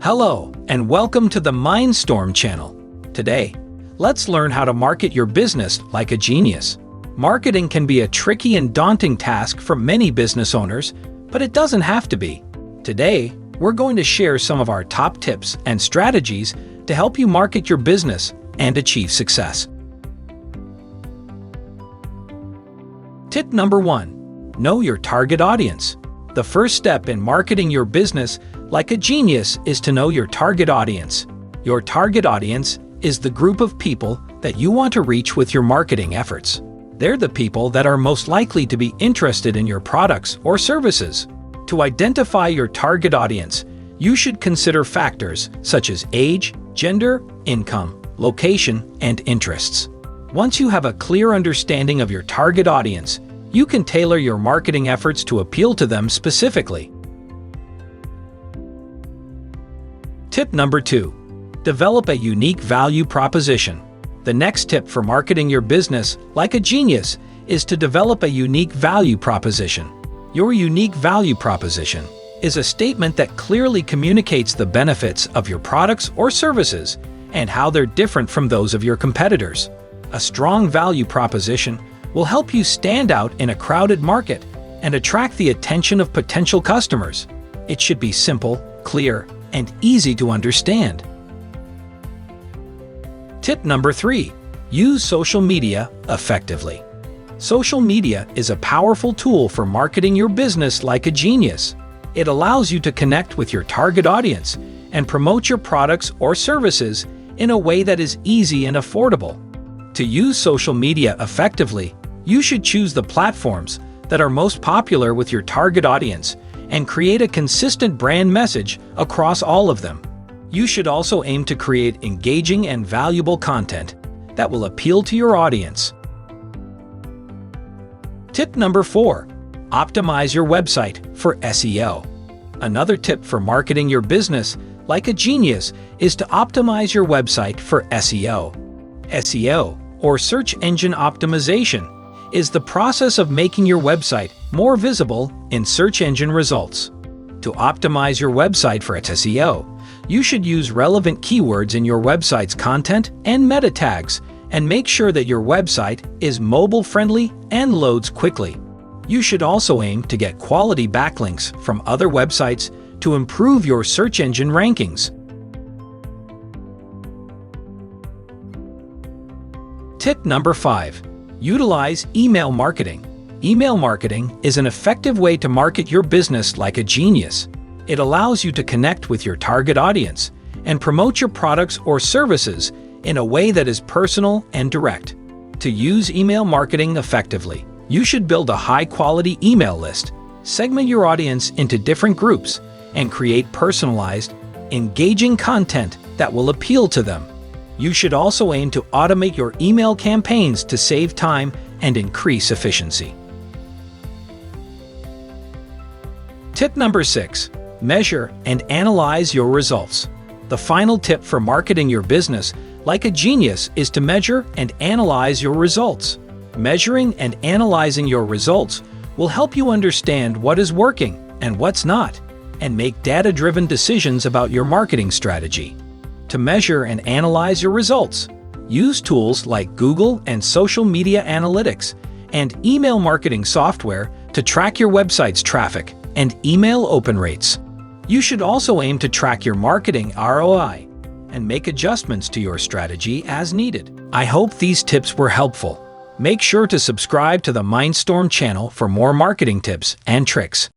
Hello, and welcome to the MindStorm Channel. Today, let's learn how to market your business like a genius. Marketing can be a tricky and daunting task for many business owners, but it doesn't have to be. Today, we're going to share some of our top tips and strategies to help you market your business and achieve success. Tip number 1. Know your target audience. The first step in marketing your business like a genius is to know your target audience. Your target audience is the group of people that you want to reach with your marketing efforts. They're the people that are most likely to be interested in your products or services. To identify your target audience, you should consider factors such as age, gender, income, location, and interests. Once you have a clear understanding of your target audience, you can tailor your marketing efforts to appeal to them specifically. Tip number 2. Develop a unique value proposition. The next tip for marketing your business like a genius is to develop a unique value proposition. Your unique value proposition is a statement that clearly communicates the benefits of your products or services and how they're different from those of your competitors. A strong value proposition will help you stand out in a crowded market and attract the attention of potential customers. It should be simple, clear, and easy to understand. Tip number 3. Use social media effectively. Social media is a powerful tool for marketing your business like a genius. It allows you to connect with your target audience and promote your products or services in a way that is easy and affordable. To use social media effectively, you should choose the platforms that are most popular with your target audience and create a consistent brand message across all of them. You should also aim to create engaging and valuable content that will appeal to your audience. Tip number 4. Optimize your website for SEO. Another tip for marketing your business like a genius is to optimize your website for SEO. SEO, or search engine optimization, is the process of making your website more visible in search engine results. To optimize your website for its SEO, you should use relevant keywords in your website's content and meta tags, and make sure that your website is mobile-friendly and loads quickly. You should also aim to get quality backlinks from other websites to improve your search engine rankings. Tip number 5. Utilize email marketing. Email marketing is an effective way to market your business like a genius. It allows you to connect with your target audience and promote your products or services in a way that is personal and direct. To use email marketing effectively, you should build a high-quality email list, segment your audience into different groups, and create personalized, engaging content that will appeal to them. You should also aim to automate your email campaigns to save time and increase efficiency. Tip number 6. Measure and analyze your results. The final tip for marketing your business like a genius is to measure and analyze your results. Measuring and analyzing your results will help you understand what is working and what's not, and make data-driven decisions about your marketing strategy. To measure and analyze your results, use tools like Google and social media analytics and email marketing software to track your website's traffic and email open rates. You should also aim to track your marketing ROI and make adjustments to your strategy as needed. I hope these tips were helpful. Make sure to subscribe to the MindStorm channel for more marketing tips and tricks.